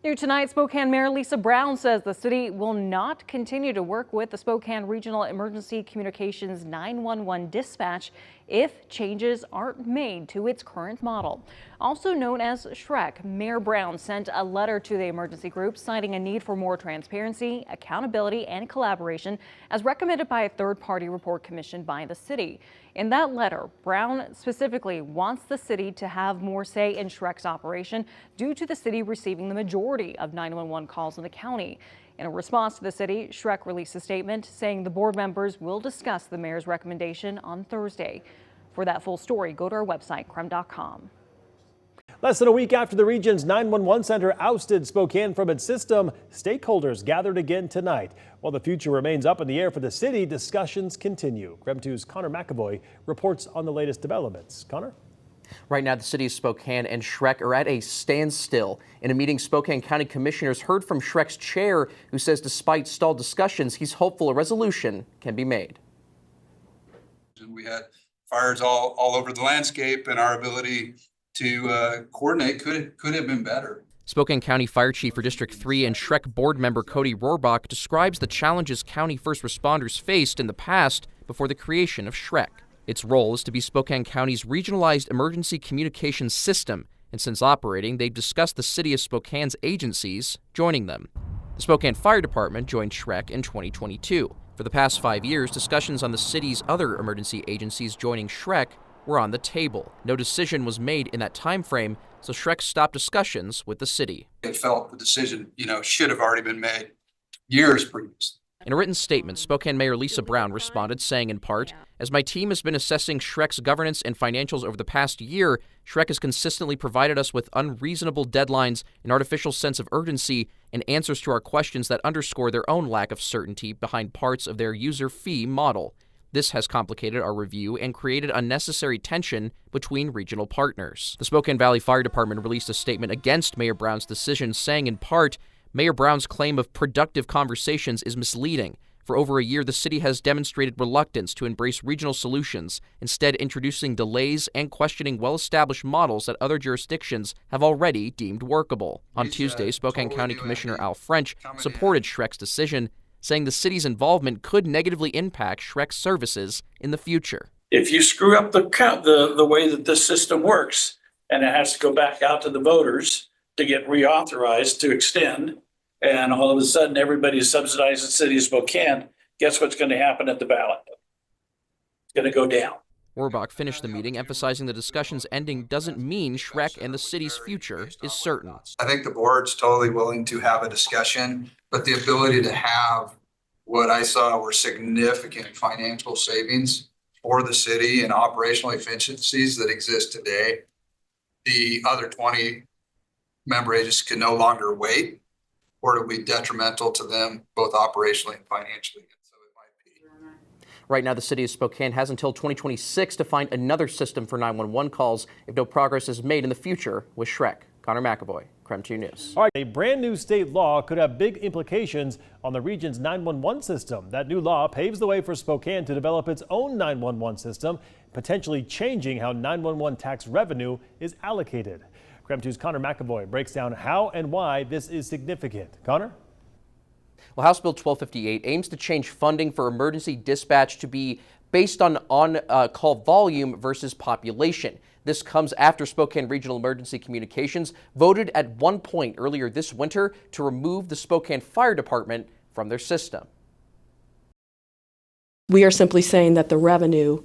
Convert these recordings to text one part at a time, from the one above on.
New tonight, Spokane Mayor Lisa Brown says the city will not continue to work with the Spokane Regional Emergency Communications 911 dispatch if changes aren't made to its current model. Also known as SREC, Mayor Brown sent a letter to the emergency group citing a need for more transparency, accountability, and collaboration as recommended by a third-party report commissioned by the city. In that letter, Brown specifically wants the city to have more say in SREC's operation due to the city receiving the majority of 911 calls in the county. In a response to the city, SREC released a statement saying the board members will discuss the mayor's recommendation on Thursday. For that full story, go to our website, KREM.com. Less than a week after the region's 911 center ousted Spokane from its system, stakeholders gathered again tonight. While the future remains up in the air for the city, discussions continue. KREM 2's Connor McAvoy reports on the latest developments. Connor? Right now, the city of Spokane and SREC are at a standstill. In a meeting, Spokane County Commissioners heard from SREC's chair, who says despite stalled discussions, he's hopeful a resolution can be made. We had fires all over the landscape, and our ability to coordinate could have been better. Spokane County Fire Chief for District 3 and SREC board member Cody Rohrbach describes the challenges county first responders faced in the past before the creation of SREC. Its role is to be Spokane County's regionalized emergency communications system, and since operating, they've discussed the City of Spokane's agencies joining them. The Spokane Fire Department joined SREC in 2022. For the past 5 years, discussions on the city's other emergency agencies joining SREC were on the table. No decision was made in that time frame, so SREC stopped discussions with the city. It felt the decision, should have already been made years previously. In a written statement, Spokane Mayor Lisa Brown responded, saying in part, "As my team has been assessing SREC's governance and financials over the past year, SREC has consistently provided us with unreasonable deadlines, an artificial sense of urgency, and answers to our questions that underscore their own lack of certainty behind parts of their user fee model. This has complicated our review and created unnecessary tension between regional partners." The Spokane Valley Fire Department released a statement against Mayor Brown's decision, saying in part, "Mayor Brown's claim of productive conversations is misleading. For over a year, the city has demonstrated reluctance to embrace regional solutions, instead introducing delays and questioning well-established models that other jurisdictions have already deemed workable." On Tuesday, Spokane County Commissioner Al French supported SREC's decision, saying the city's involvement could negatively impact SREC services in the future. If you screw up the way that this system works, and it has to go back out to the voters to get reauthorized to extend, and all of a sudden everybody subsidizes the city of Spokane, guess what's going to happen at the ballot? It's going to go down. Rohrbach finished the meeting, emphasizing the discussions ending doesn't mean SREC and the city's future is certain. I think the board's totally willing to have a discussion, but the ability to have what I saw were significant financial savings for the city and operational efficiencies that exist today. The other 20 member agencies can no longer wait, or it'll be detrimental to them both operationally and financially. So it might be. Right now, the city of Spokane has until 2026 to find another system for 911 calls if no progress is made in the future with SREC. Connor McAvoy, KREM 2 News. All right, a brand new state law could have big implications on the region's 911 system. That new law paves the way for Spokane to develop its own 911 system, potentially changing how 911 tax revenue is allocated. KREM 2's Connor McAvoy breaks down how and why this is significant. Connor? Well, House Bill 1258 aims to change funding for emergency dispatch to be based on call volume versus population. This comes after Spokane Regional Emergency Communications voted at one point earlier this winter to remove the Spokane Fire Department from their system. We are simply saying that the revenue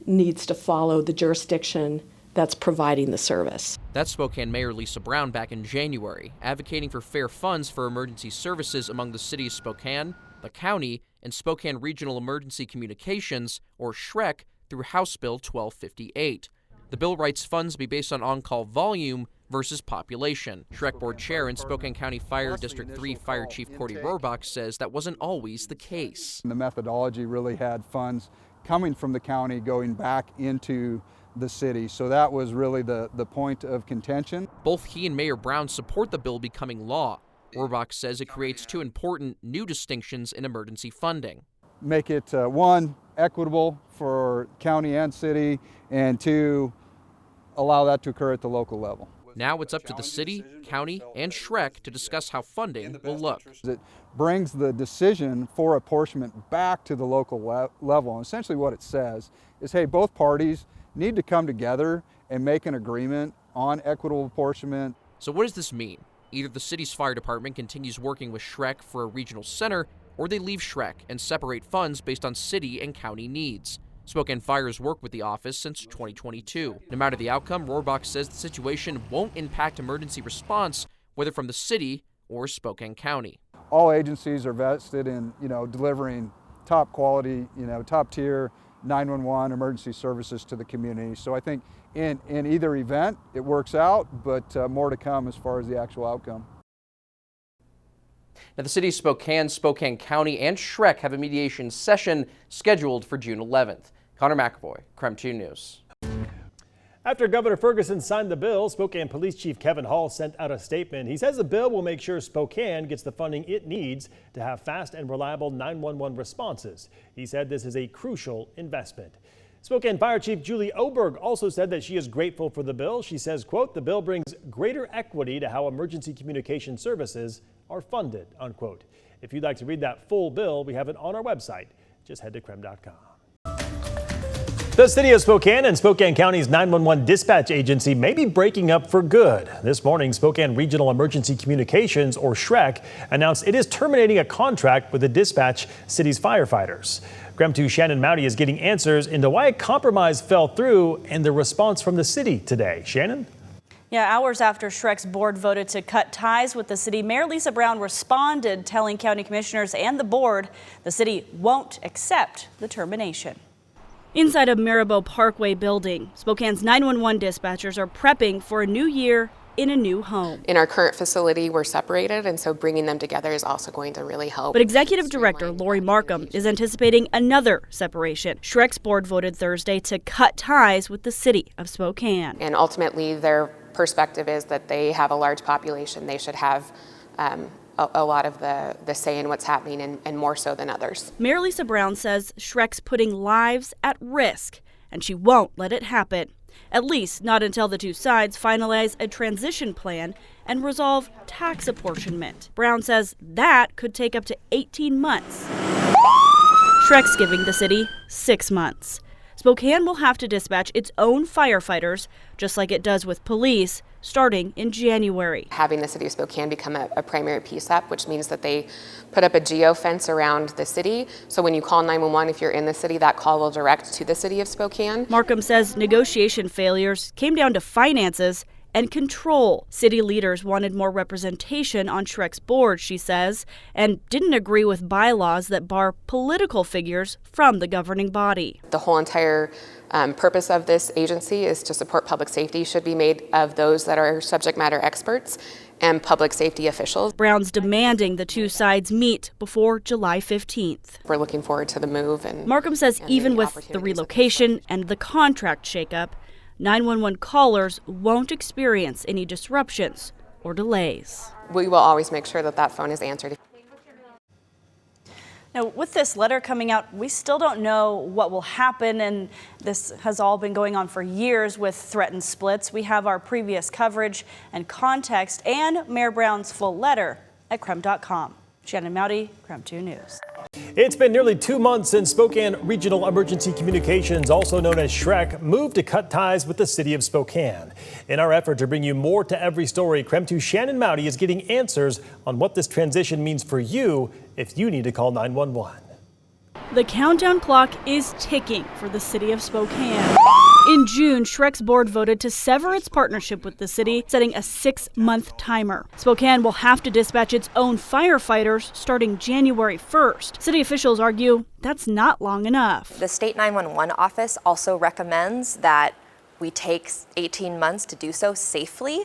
needs to follow the jurisdiction that's providing the service. That's Spokane Mayor Lisa Brown back in January, advocating for fair funds for emergency services among the city of Spokane, the county, and Spokane Regional Emergency Communications, or SREC, through House Bill 1258. The bill writes funds be based on on-call volume versus population. SREC Board Chair and Spokane County Fire District 3 Fire Chief Cody Rohrbach says that wasn't always the case. The methodology really had funds coming from the county going back into the city. So that was really the point of contention. Both he and Mayor Brown support the bill becoming law. Rohrbach says it creates two important new distinctions in emergency funding. Make it, one, equitable for county and city, and two, allow that to occur at the local level. Now it's up to the city, county, and SREC to discuss how funding will look. It brings the decision for apportionment back to the local level. And essentially what it says is, hey, both parties need to come together and make an agreement on equitable apportionment. So what does this mean? Either the city's fire department continues working with SREC for a regional center, or they leave SREC and separate funds based on city and county needs. Spokane Fire has worked with the office since 2022. No matter the outcome, Rohrbach says the situation won't impact emergency response, whether from the city or Spokane County. All agencies are vested in, delivering top quality, top tier 911 emergency services to the community. So I think in either event, it works out, but more to come as far as the actual outcome. Now, the city of Spokane, Spokane County, and SREC have a mediation session scheduled for June 11th. Connor McAvoy, KREM 2 News. After Governor Ferguson signed the bill, Spokane Police Chief Kevin Hall sent out a statement. He says the bill will make sure Spokane gets the funding it needs to have fast and reliable 911 responses. He said this is a crucial investment. Spokane Fire Chief Julie Oberg also said that she is grateful for the bill. She says, quote, the bill brings greater equity to how emergency communication services are funded, unquote. If you'd like to read that full bill, we have it on our website. Just head to KREM.com. The City of Spokane and Spokane County's 911 dispatch agency may be breaking up for good. This morning, Spokane Regional Emergency Communications, or SREC, announced it is terminating a contract with the dispatch city's firefighters. KREM 2 Shannon Mowdy is getting answers into why a compromise fell through and the response from the city today. Shannon? Yeah, hours after SREC's board voted to cut ties with the city, Mayor Lisa Brown responded, telling county commissioners and the board the city won't accept the termination. Inside a Maribel Parkway building, Spokane's 911 dispatchers are prepping for a new year in a new home. In our current facility, we're separated, and so bringing them together is also going to really help. But Executive Director Lori Markham is anticipating another separation. SREC's board voted Thursday to cut ties with the city of Spokane. And ultimately, their perspective is that they have a large population. They should have a lot of the say in what's happening, and more so than others. Mayor Lisa Brown says SREC's putting lives at risk, and she won't let it happen. At least not until the two sides finalize a transition plan and resolve tax apportionment. Brown says that could take up to 18 months. SREC's giving the city 6 months. Spokane will have to dispatch its own firefighters, just like it does with police, starting in January. Having the city of Spokane become a primary PSAP, which means that they put up a geofence around the city. So when you call 911, if you're in the city, that call will direct to the city of Spokane. Markham says negotiation failures came down to finances and control. City leaders wanted more representation on SREC's board, she says, and didn't agree with bylaws that bar political figures from the governing body. The whole entire purpose of this agency is to support public safety, should be made of those that are subject matter experts and public safety officials. Brown's demanding the two sides meet before July 15th. We're looking forward to the move. Markham says even with the relocation and the contract shakeup, 911 callers won't experience any disruptions or delays. We will always make sure that that phone is answered. Now, with this letter coming out, we still don't know what will happen, and this has all been going on for years with threatened splits. We have our previous coverage and context and Mayor Brown's full letter at KREM.com. Shannon Mowdy, KREM 2 News. It's been nearly 2 months since Spokane Regional Emergency Communications, also known as SREC, moved to cut ties with the city of Spokane. In our effort to bring you more to every story, KREM 2 Shannon Mowdy is getting answers on what this transition means for you if you need to call 911. The countdown clock is ticking for the city of Spokane. In June, SREC's board voted to sever its partnership with the city, setting a 6-month timer. Spokane will have to dispatch its own firefighters starting January 1st. City officials argue that's not long enough. The State 911 office also recommends that we take 18 months to do so safely.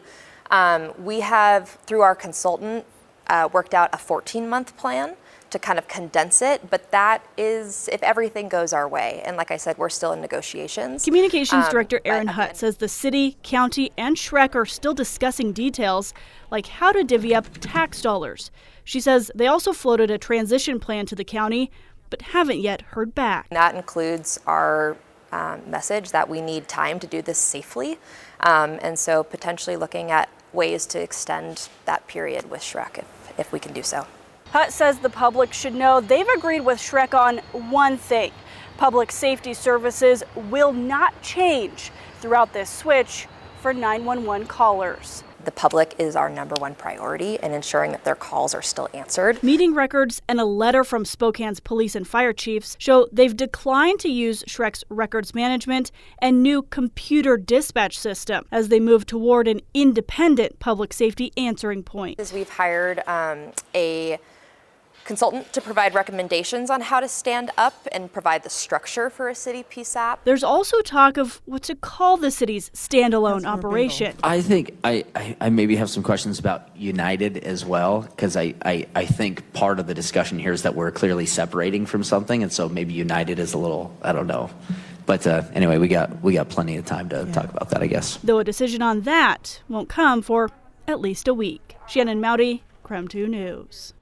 We have, through our consultant, worked out a 14-month plan to kind of condense it, but that is if everything goes our way. And like I said, we're still in negotiations. Communications Director Erin Hutt says the city, county, and SREC are still discussing details like how to divvy up tax dollars. She says they also floated a transition plan to the county, but haven't yet heard back. That includes our message that we need time to do this safely. And so potentially looking at ways to extend that period with SREC if we can do so. Hutt says the public should know they've agreed with SREC on one thing. Public safety services will not change throughout this switch for 911 callers. The public is our #1 priority in ensuring that their calls are still answered. Meeting records and a letter from Spokane's police and fire chiefs show they've declined to use SREC's records management and new computer dispatch system as they move toward an independent public safety answering point. We've hired a consultant to provide recommendations on how to stand up and provide the structure for a city PSAP. There's also talk of what to call the city's standalone operation. I think I maybe have some questions about United as well, because I think part of the discussion here is that we're clearly separating from something, and so maybe United is a little, I don't know. But anyway, we got plenty of time to talk about that, I guess. Though a decision on that won't come for at least a week. Shannon Mowdy, KREM 2 News.